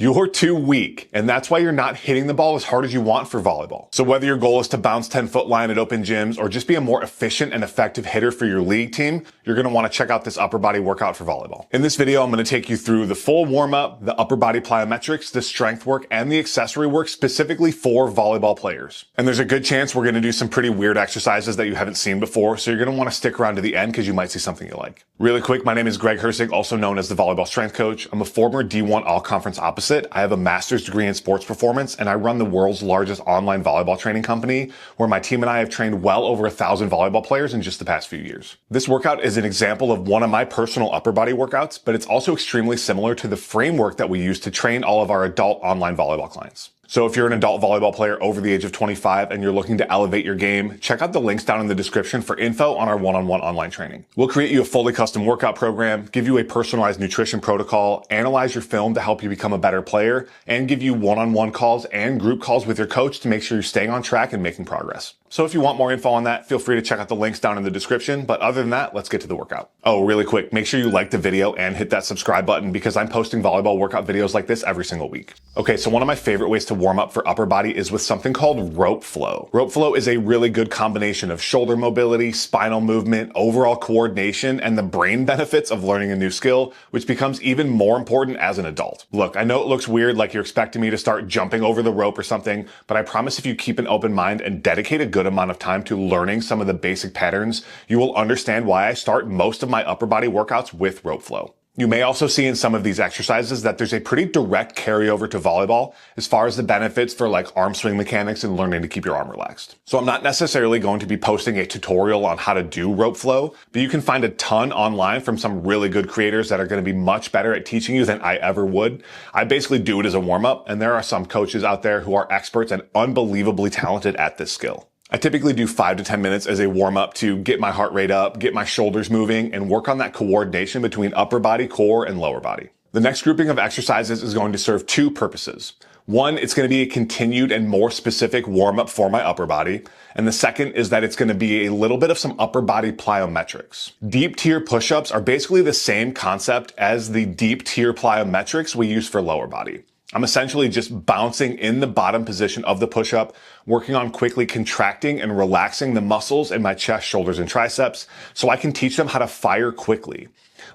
You're too weak, and that's why you're not hitting the ball as hard as you want for volleyball. So whether your goal is to bounce 10-foot line at open gyms or just be a more efficient and effective hitter for your league team, you're going to want to check out this upper body workout for volleyball. In this video, I'm going to take you through the full warm-up, the upper body plyometrics, the strength work, and the accessory work specifically for volleyball players. And there's a good chance we're going to do some pretty weird exercises that you haven't seen before, so you're going to want to stick around to the end because you might see something you like. Really quick, my name is Greg Hersig, also known as the Volleyball Strength Coach. I'm a former D1 All-Conference opposite. I have a master's degree in sports performance, and I run the world's largest online volleyball training company, where my team and I have trained well over 1,000 volleyball players in just the past few years. This workout is an example of one of my personal upper body workouts, but it's also extremely similar to the framework that we use to train all of our adult online volleyball clients. So if you're an adult volleyball player over the age of 25 and you're looking to elevate your game, check out the links down in the description for info on our one-on-one online training. We'll create you a fully custom workout program, give you a personalized nutrition protocol, analyze your film to help you become a better player, and give you one-on-one calls and group calls with your coach to make sure you're staying on track and making progress. So if you want more info on that, feel free to check out the links down in the description. But other than that, let's get to the workout. Oh, really quick, make sure you like the video and hit that subscribe button because I'm posting volleyball workout videos like this every single week. Okay, so one of my favorite ways to warm up for upper body is with something called rope flow. Rope flow is a really good combination of shoulder mobility, spinal movement, overall coordination, and the brain benefits of learning a new skill, which becomes even more important as an adult. Look, I know it looks weird, like you're expecting me to start jumping over the rope or something, but I promise if you keep an open mind and dedicate a good amount of time to learning some of the basic patterns, you will understand why I start most of my upper body workouts with rope flow. You may also see in some of these exercises that there's a pretty direct carryover to volleyball as far as the benefits for like arm swing mechanics and learning to keep your arm relaxed. So I'm not necessarily going to be posting a tutorial on how to do rope flow, but you can find a ton online from some really good creators that are going to be much better at teaching you than I ever would. I basically do it as a warm-up, and there are some coaches out there who are experts and unbelievably talented at this skill. I typically do 5 to 10 minutes as a warm-up to get my heart rate up, get my shoulders moving, and work on that coordination between upper body, core, and lower body. The next grouping of exercises is going to serve two purposes. One, it's going to be a continued and more specific warm-up for my upper body. And the second is that it's going to be a little bit of some upper body plyometrics. Deep tier push-ups are basically the same concept as the deep tier plyometrics we use for lower body. I'm essentially just bouncing in the bottom position of the push-up, working on quickly contracting and relaxing the muscles in my chest, shoulders, and triceps so I can teach them how to fire quickly.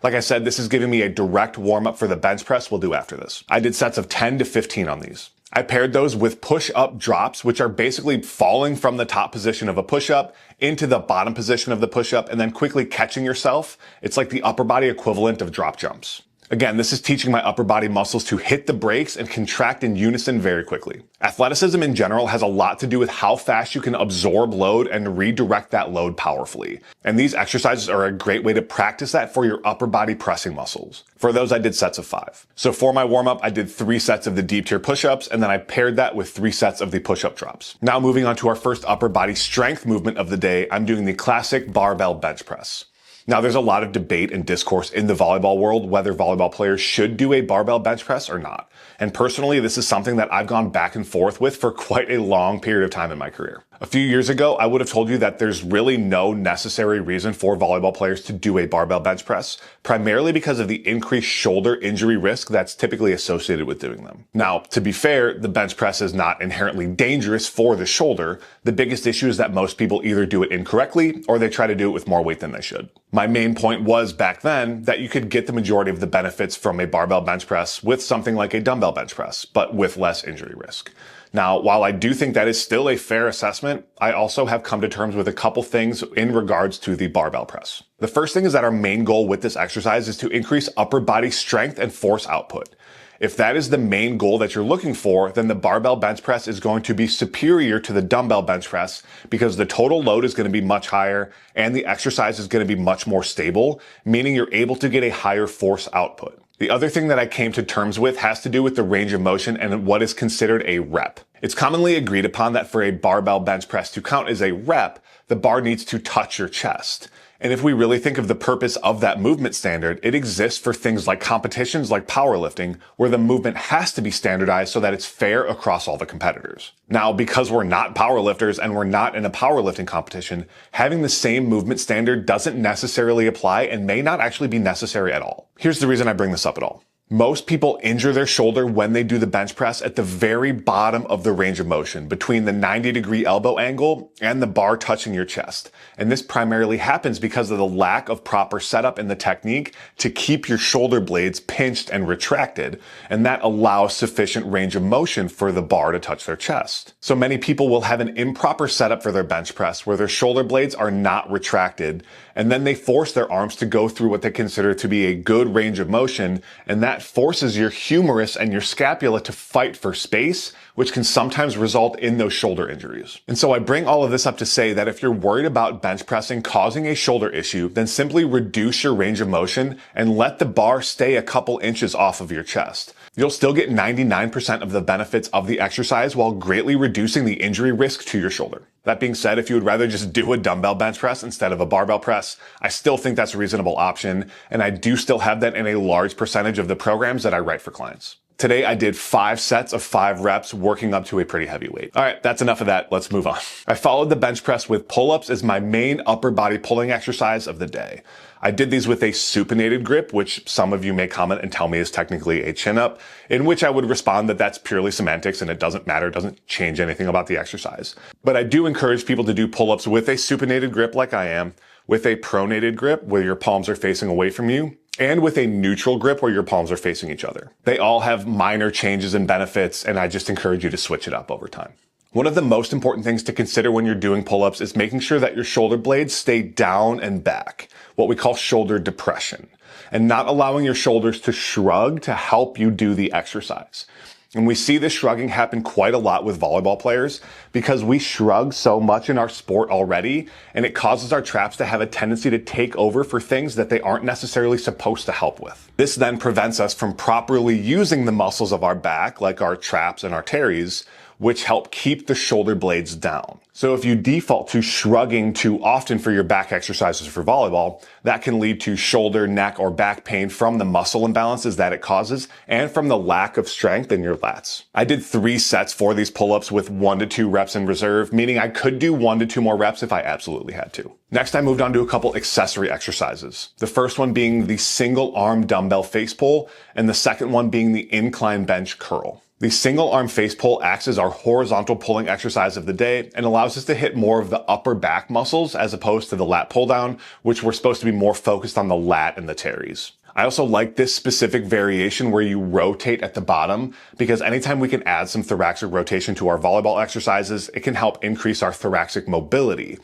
Like I said, this is giving me a direct warm-up for the bench press we'll do after this. I did sets of 10 to 15 on these. I paired those with push-up drops, which are basically falling from the top position of a push-up into the bottom position of the push-up and then quickly catching yourself. It's like the upper body equivalent of drop jumps. Again, this is teaching my upper body muscles to hit the brakes and contract in unison very quickly. Athleticism in general has a lot to do with how fast you can absorb load and redirect that load powerfully. And these exercises are a great way to practice that for your upper body pressing muscles. For those, I did sets of 5. So for my warm-up, I did 3 sets of the deep tier push-ups, and then I paired that with 3 sets of the push-up drops. Now moving on to our first upper body strength movement of the day, I'm doing the classic barbell bench press. Now, there's a lot of debate and discourse in the volleyball world whether volleyball players should do a barbell bench press or not. And personally, this is something that I've gone back and forth with for quite a long period of time in my career. A few years ago, I would have told you that there's really no necessary reason for volleyball players to do a barbell bench press, primarily because of the increased shoulder injury risk that's typically associated with doing them. Now, to be fair, the bench press is not inherently dangerous for the shoulder. The biggest issue is that most people either do it incorrectly or they try to do it with more weight than they should. My main point was back then that you could get the majority of the benefits from a barbell bench press with something like a dumbbell bench press, but with less injury risk. Now, while I do think that is still a fair assessment, I also have come to terms with a couple things in regards to the barbell press. The first thing is that our main goal with this exercise is to increase upper body strength and force output. If that is the main goal that you're looking for, then the barbell bench press is going to be superior to the dumbbell bench press because the total load is going to be much higher and the exercise is going to be much more stable, meaning you're able to get a higher force output. The other thing that I came to terms with has to do with the range of motion and what is considered a rep. It's commonly agreed upon that for a barbell bench press to count as a rep, the bar needs to touch your chest. And if we really think of the purpose of that movement standard, it exists for things like competitions like powerlifting, where the movement has to be standardized so that it's fair across all the competitors. Now, because we're not powerlifters and we're not in a powerlifting competition, having the same movement standard doesn't necessarily apply and may not actually be necessary at all. Here's the reason I bring this up at all. Most people injure their shoulder when they do the bench press at the very bottom of the range of motion, between the 90-degree elbow angle and the bar touching your chest. And this primarily happens because of the lack of proper setup in the technique to keep your shoulder blades pinched and retracted, and that allows sufficient range of motion for the bar to touch their chest. So many people will have an improper setup for their bench press where their shoulder blades are not retracted, and then they force their arms to go through what they consider to be a good range of motion, and that forces your humerus and your scapula to fight for space, which can sometimes result in those shoulder injuries. And so I bring all of this up to say that if you're worried about bench pressing causing a shoulder issue, then simply reduce your range of motion and let the bar stay a couple inches off of your chest. You'll still get 99% of the benefits of the exercise while greatly reducing the injury risk to your shoulder. That being said, if you would rather just do a dumbbell bench press instead of a barbell press, I still think that's a reasonable option, and I do still have that in a large percentage of the programs that I write for clients. Today, I did 5 sets of 5 reps, working up to a pretty heavy weight. All right, that's enough of that. Let's move on. I followed the bench press with pull-ups as my main upper body pulling exercise of the day. I did these with a supinated grip, which some of you may comment and tell me is technically a chin-up, in which I would respond that that's purely semantics and it doesn't matter, it doesn't change anything about the exercise. But I do encourage people to do pull-ups with a supinated grip like I am, with a pronated grip where your palms are facing away from you, and with a neutral grip where your palms are facing each other. They all have minor changes and benefits, and I just encourage you to switch it up over time. One of the most important things to consider when you're doing pull-ups is making sure that your shoulder blades stay down and back, what we call shoulder depression, and not allowing your shoulders to shrug to help you do the exercise. And we see this shrugging happen quite a lot with volleyball players because we shrug so much in our sport already, and it causes our traps to have a tendency to take over for things that they aren't necessarily supposed to help with. This then prevents us from properly using the muscles of our back, like our traps and our teres, which help keep the shoulder blades down. So if you default to shrugging too often for your back exercises for volleyball, that can lead to shoulder, neck, or back pain from the muscle imbalances that it causes and from the lack of strength in your lats. I did 3 sets for these pull-ups with 1 to 2 reps in reserve, meaning I could do 1 to 2 more reps if I absolutely had to. Next, I moved on to a couple accessory exercises. The first one being the single arm dumbbell face pull, and the second one being the incline bench curl. The single arm face pull acts as our horizontal pulling exercise of the day and allows us to hit more of the upper back muscles as opposed to the lat pull down, which we're supposed to be more focused on the lat and the teres. I also like this specific variation where you rotate at the bottom because anytime we can add some thoracic rotation to our volleyball exercises, it can help increase our thoracic mobility.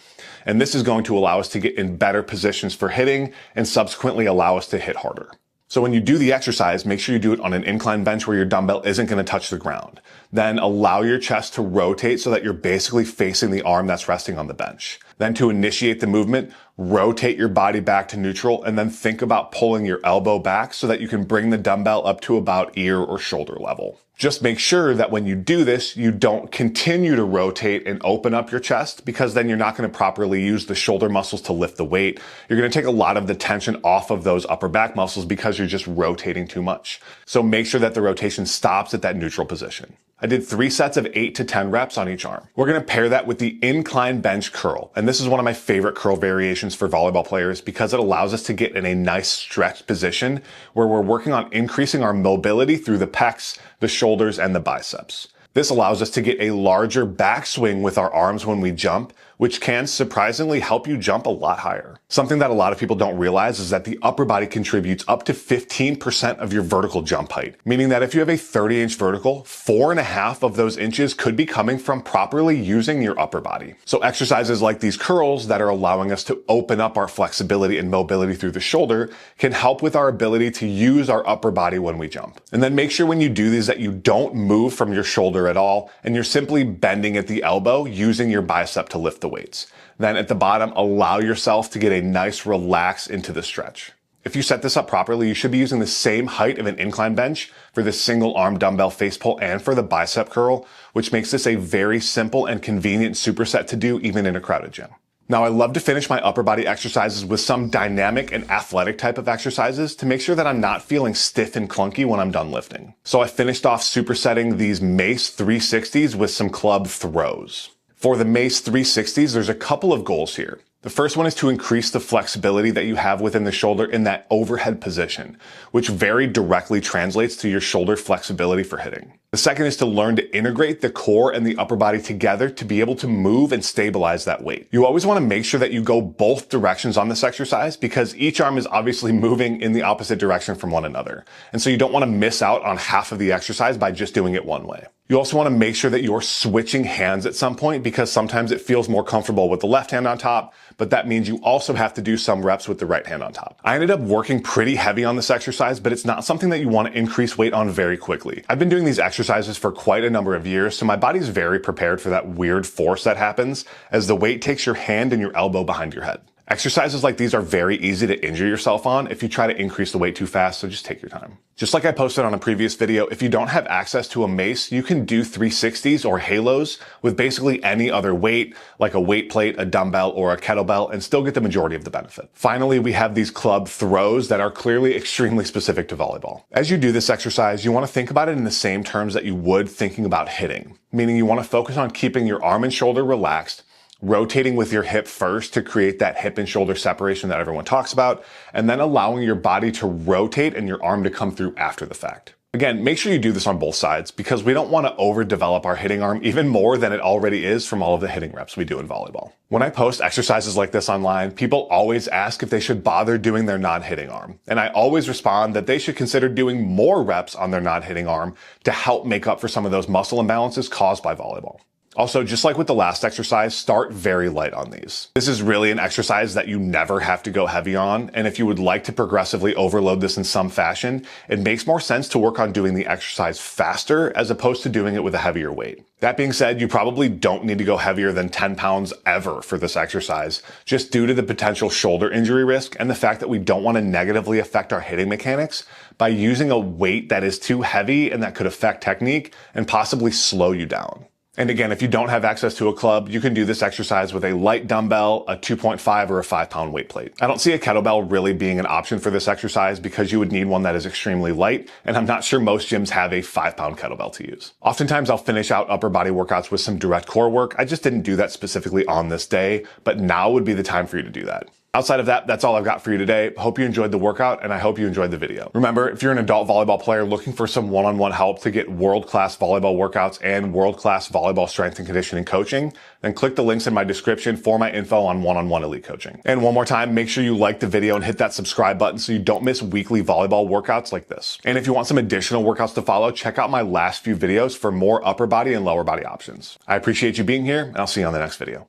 And this is going to allow us to get in better positions for hitting and subsequently allow us to hit harder. So when you do the exercise, make sure you do it on an incline bench where your dumbbell isn't going to touch the ground. Then allow your chest to rotate so that you're basically facing the arm that's resting on the bench. Then to initiate the movement, rotate your body back to neutral and then think about pulling your elbow back so that you can bring the dumbbell up to about ear or shoulder level. Just make sure that when you do this, you don't continue to rotate and open up your chest because then you're not going to properly use the shoulder muscles to lift the weight. You're going to take a lot of the tension off of those upper back muscles because you're just rotating too much. So make sure that the rotation stops at that neutral position. I did 3 sets of 8 to 10 reps on each arm. We're going to pair that with the incline bench curl. And this is one of my favorite curl variations for volleyball players because it allows us to get in a nice stretched position where we're working on increasing our mobility through the pecs, the shoulders, and the biceps. This allows us to get a larger backswing with our arms when we jump, which can surprisingly help you jump a lot higher. Something that a lot of people don't realize is that the upper body contributes up to 15% of your vertical jump height, meaning that if you have a 30-inch vertical, 4.5 of those inches could be coming from properly using your upper body. So exercises like these curls that are allowing us to open up our flexibility and mobility through the shoulder can help with our ability to use our upper body when we jump. And then make sure when you do these that you don't move from your shoulder at all, and you're simply bending at the elbow using your bicep to lift the weights. Then at the bottom, allow yourself to get a nice relax into the stretch. If you set this up properly, you should be using the same height of an incline bench for the single arm dumbbell face pull and for the bicep curl, which makes this a very simple and convenient superset to do even in a crowded gym. Now, I love to finish my upper body exercises with some dynamic and athletic type of exercises to make sure that I'm not feeling stiff and clunky when I'm done lifting. So I finished off supersetting these mace 360s with some club throws. For the mace 360s, there's a couple of goals here. The first one is to increase the flexibility that you have within the shoulder in that overhead position, which very directly translates to your shoulder flexibility for hitting. The second is to learn to integrate the core and the upper body together to be able to move and stabilize that weight. You always want to make sure that you go both directions on this exercise because each arm is obviously moving in the opposite direction from one another. And so you don't want to miss out on half of the exercise by just doing it one way. You also want to make sure that you're switching hands at some point because sometimes it feels more comfortable with the left hand on top, but that means you also have to do some reps with the right hand on top. I ended up working pretty heavy on this exercise, but it's not something that you want to increase weight on very quickly. I've been doing these exercises for quite a number of years, so my body's very prepared for that weird force that happens as the weight takes your hand and your elbow behind your head. Exercises like these are very easy to injure yourself on if you try to increase the weight too fast, so just take your time. Just like I posted on a previous video, if you don't have access to a mace, you can do 360s or halos with basically any other weight, like a weight plate, a dumbbell, or a kettlebell, and still get the majority of the benefit. Finally, we have these club throws that are clearly extremely specific to volleyball. As you do this exercise, you want to think about it in the same terms that you would thinking about hitting, meaning you want to focus on keeping your arm and shoulder relaxed, rotating with your hip first to create that hip and shoulder separation that everyone talks about, and then allowing your body to rotate and your arm to come through after the fact. Again, make sure you do this on both sides because we don't want to overdevelop our hitting arm even more than it already is from all of the hitting reps we do in volleyball. When I post exercises like this online, people always ask if they should bother doing their non-hitting arm. And I always respond that they should consider doing more reps on their non-hitting arm to help make up for some of those muscle imbalances caused by volleyball. Also, just like with the last exercise, start very light on these. This is really an exercise that you never have to go heavy on, and if you would like to progressively overload this in some fashion, it makes more sense to work on doing the exercise faster as opposed to doing it with a heavier weight. That being said, you probably don't need to go heavier than 10 pounds ever for this exercise, just due to the potential shoulder injury risk and the fact that we don't want to negatively affect our hitting mechanics by using a weight that is too heavy and that could affect technique and possibly slow you down. And again, if you don't have access to a club, you can do this exercise with a light dumbbell, a 2.5 or a 5-pound weight plate. I don't see a kettlebell really being an option for this exercise because you would need one that is extremely light, and I'm not sure most gyms have a 5-pound kettlebell to use. Oftentimes I'll finish out upper body workouts with some direct core work. I just didn't do that specifically on this day, but now would be the time for you to do that. Outside of that, that's all I've got for you today. Hope you enjoyed the workout, and I hope you enjoyed the video. Remember, if you're an adult volleyball player looking for some one-on-one help to get world-class volleyball workouts and world-class volleyball strength and conditioning coaching, then click the links in my description for my info on one-on-one elite coaching. And one more time, make sure you like the video and hit that subscribe button so you don't miss weekly volleyball workouts like this. And if you want some additional workouts to follow, check out my last few videos for more upper body and lower body options. I appreciate you being here, and I'll see you on the next video.